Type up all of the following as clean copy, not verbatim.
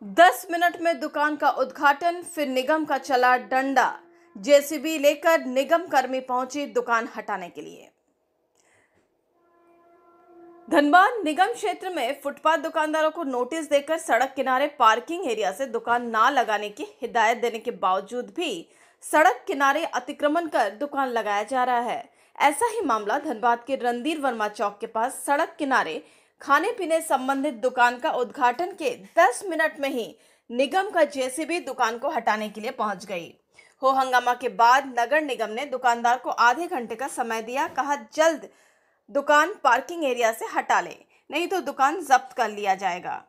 10 minute में दुकान का उद्घाटन, फिर निगम का चला डंडा। जेसीबी लेकर निगम कर्मी पहुंचे दुकान हटाने के लिए। धनबाद निगम क्षेत्र में फुटपाथ दुकानदारों को नोटिस देकर सड़क किनारे पार्किंग एरिया से दुकान ना लगाने की हिदायत देने के बावजूद भी सड़क किनारे अतिक्रमण कर दुकान लगाया जा रहा है। ऐसा ही मामला धनबाद के रणधीर वर्मा चौक के पास सड़क किनारे खाने पीने संबंधित दुकान का उद्घाटन के 10 मिनट में ही निगम का जेसीबी दुकान को हटाने के लिए पहुंच गई। हो हंगामा के बाद नगर निगम ने दुकानदार को आधे घंटे का समय दिया। कहा जल्द दुकान पार्किंग एरिया से हटा ले, नहीं तो दुकान जब्त कर लिया जाएगा।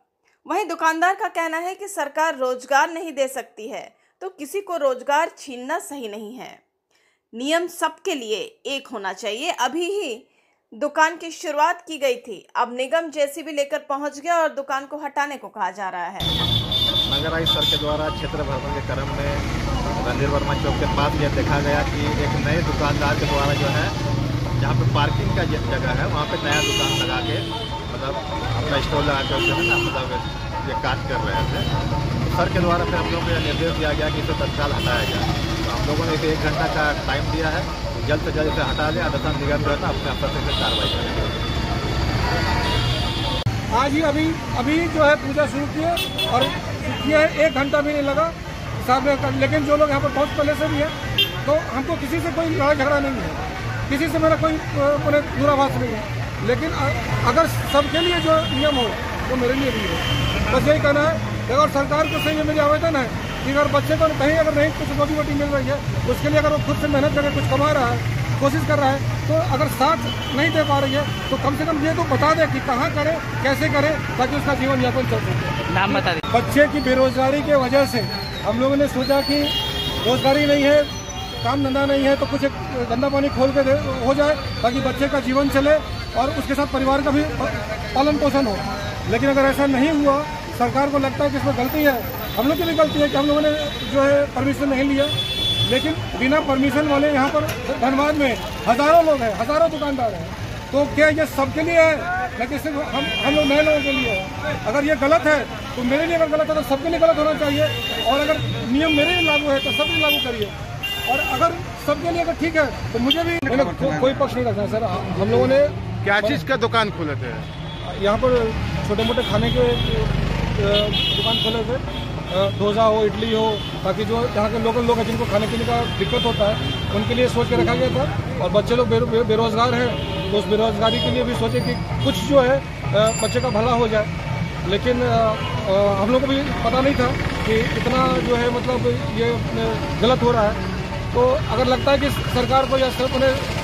वहीं दुकानदार का कहना है कि सरकार रोजगार नहीं दे सकती है तो किसी को रोजगार छीनना सही नहीं है। नियम सबके लिए एक होना चाहिए। अभी ही दुकान की शुरुआत की गई थी, अब निगम जेसीबी लेकर पहुंच गया और दुकान को हटाने को कहा जा रहा है। नगर आयुक्त सर के द्वारा क्षेत्र भ्रमण के क्रम में रणधीर वर्मा चौक के पास यह देखा गया कि एक नए दुकानदार के द्वारा जो है जहाँ पे पार्किंग का जगह है वहाँ पे नया दुकान लगा के मतलब अपना स्टॉल लगा के जो है ना मतलब ये काज कर रहे थे। तो सर के द्वारा फिर हम लोग को यह निर्देश दिया गया कि इसे तत्काल हटाया जाए। तो हम लोगों ने इसे 1 घंटा का टाइम दिया है, जल्द से जल्द इसे हटा लें। अन्यथा निगम जो है ना अपने स्तर से कार्रवाई करेंगे। आज ही अभी जो है पूजा शुरू की है और किया है, 1 घंटा भी नहीं लगा साहब। लेकिन जो लोग यहाँ पर बहुत पहले से भी है तो हमको किसी से कोई लड़ाई झगड़ा नहीं है, किसी से मेरा कोई दूराभास नहीं है। लेकिन अगर सबके लिए जो नियम हो तो मेरे लिए भी हो। बस यही कहना है। अगर सरकार को सही मेरी आवेदन है कि अगर बच्चे को कहीं अगर नहीं कुछ रोटी वोटी मिल रही है उसके लिए अगर वो खुद से मेहनत करके कुछ कमा रहा है, कोशिश कर रहा है, तो अगर साथ नहीं दे पा रही है तो कम से कम ये तो बता दे कि कहाँ करे, कैसे करे, ताकि उसका जीवन यापन चल सके। नाम बता दें। बच्चे की बेरोजगारी के वजह से हम लोगों ने सोचा कि रोजगारी नहीं है, काम धंधा नहीं है, तो कुछ धंधा पानी खोल के हो जाए ताकि बच्चे का जीवन चले और उसके साथ परिवार का भी पालन पोषण हो। लेकिन अगर ऐसा नहीं हुआ, सरकार को लगता है कि इसमें गलती है, हम लोग की भी गलती है कि हम लोगों ने जो है परमिशन नहीं लिया। लेकिन बिना परमिशन वाले यहाँ पर धनबाद में हज़ारों लोग हैं, हज़ारों दुकानदार हैं। तो क्या ये सबके लिए है, लेकिन सिर्फ हम लोग नए लोगों के लिए है। अगर ये गलत है तो मेरे लिए अगर गलत है तो सबके लिए गलत होना चाहिए। और अगर नियम मेरे लिए लागू है तो सब लिए लागू करिए। और अगर सबके लिए अगर ठीक है तो मुझे भी कोई पक्ष नहीं रखना है सर। हम लोगों ने क्या चीज़ का दुकान खोले थे? यहाँ पर छोटे मोटे खाने के दुकान खोले थे, डोसा हो, इडली हो, ताकि जो यहाँ के लोकल लोग हैं जिनको खाने पीने का दिक्कत होता है उनके लिए सोच के रखा गया था। और बच्चे लोग बेरोजगार हैं तो उस बेरोजगारी के लिए भी सोचे कि कुछ जो है बच्चे का भला हो जाए। लेकिन हम लोग को भी पता नहीं था कि इतना जो है मतलब ये गलत हो रहा है। तो अगर लगता है कि सरकार को या सिर्फ उन्हें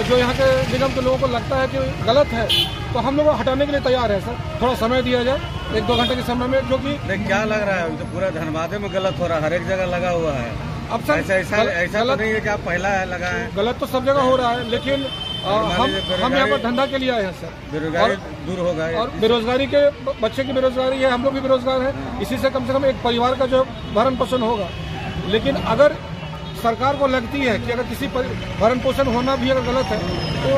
जो यहाँ के निगम के लोगों को लगता है कि गलत है तो हम लोग हटाने के लिए तैयार है सर। थोड़ा समय दिया जाए, 1-2 घंटे के समय में, जो कि क्या लग रहा है तो पूरा धनबाद में गलत हो रहा है, हर एक जगह लगा हुआ है। अब सर ऐसा तो नहीं है कि आप पहला है लगा है, गलत तो सब जगह हो रहा है। लेकिन हम यहाँ पर धंधा के लिए आए हैं सर, बेरोजगारी दूर होगा। और बेरोजगारी के बच्चे की बेरोजगारी है, हम लोग भी बेरोजगार हैं, इसी से कम एक परिवार का जो भरण पोषण होगा। लेकिन अगर सरकार को लगती है कि अगर किसी भरण पोषण होना भी अगर गलत है तो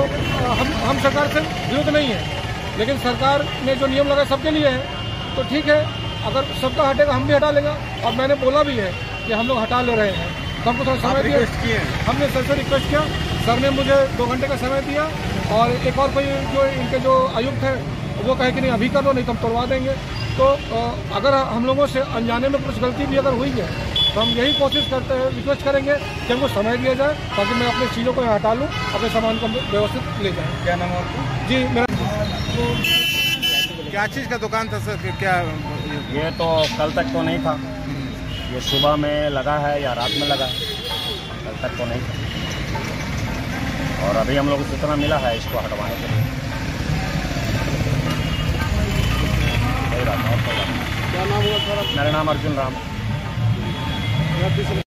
हम सरकार से विरोध नहीं है। लेकिन सरकार ने जो नियम लगाए सबके लिए है तो ठीक है, अगर सबका हटेगा हम भी हटा लेगा। और मैंने बोला भी है कि हम लोग हटा ले रहे हैं, तो हमको थोड़ा समय दिया। हमने सर से रिक्वेस्ट किया, सर ने मुझे 2 घंटे का समय दिया। और एक और कोई जो इनके जो आयुक्त है वो कहे कि नहीं अभी कर लो, नहीं तो हम तोड़वा देंगे। तो अगर हम लोगों से अनजाने में कुछ गलती भी अगर हुई है तो हम यही कोशिश करते हैं, रिक्वेस्ट करेंगे कि हमको समय दिया जाए ताकि मैं अपनी चीज़ों को हटा लूँ, अपने सामान को व्यवस्थित ले जाएँ। क्या नाम है आपका? जी मेरा। क्या चीज़ का दुकान था सर? क्या ये तो कल तक तो नहीं था, ये सुबह में लगा है या रात में लगा है, कल तक तो नहीं था। और अभी हम लोग को सूचना मिला है इसको हटवाने के लिए। क्या नाम हुआ सर? मेरा नाम अर्जुन राम।